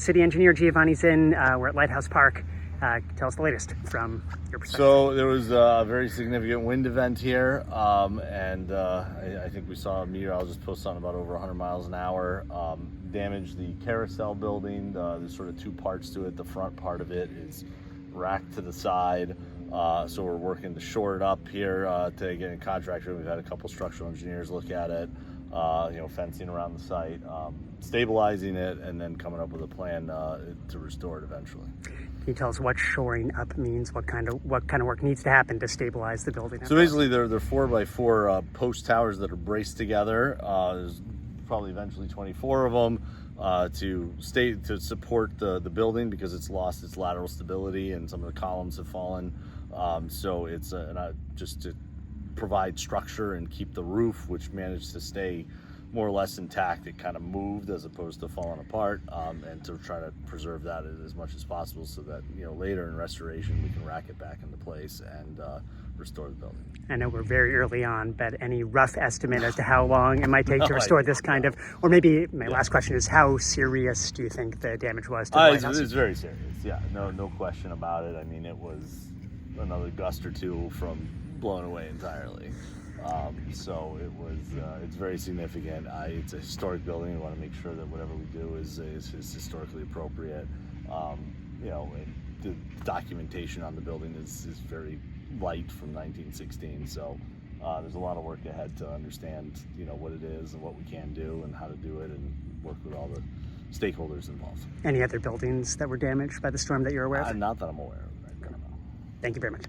City Engineer Giovanni Zinn, we're at Lighthouse Park. Tell us the latest from your perspective. So there was a very significant wind event here, and I think we saw a meteorologist post on about over 100 miles an hour. Damaged the carousel building. There's sort of two parts to it. The front part of it is racked to the side, so we're working to shore it up here to get a contractor. We've had a couple structural engineers look at it. Fencing around the site, stabilizing it, and then coming up with a plan to restore it eventually. Can you tell us what shoring up means? What kind of work needs to happen to stabilize the building? So basically, they're 4x4 post towers that are braced together. There's probably eventually 24 of them to support the building because it's lost its lateral stability and some of the columns have fallen. So it's just to provide structure and keep the roof, which managed to stay more or less intact. It kind of moved as opposed to falling apart, and to try to preserve that as much as possible so that later in restoration we can rack it back into place and restore the building. I know we're very early on, but any rough estimate as to how long it might take to restore this kind of, or maybe my last question is, how serious do you think the damage was to the Lighthouse? It's very serious. Yeah, no question about it. I mean, it was another gust or two from blown away entirely. So it's very significant. It's a historic building. We want to make sure that whatever we do is historically appropriate. And the documentation on the building is very light from 1916. So there's a lot of work ahead to understand what it is and what we can do and how to do it, and work with all the stakeholders involved. Any other buildings that were damaged by the storm that you're aware of? Not that I'm aware of. Right now. Thank you very much.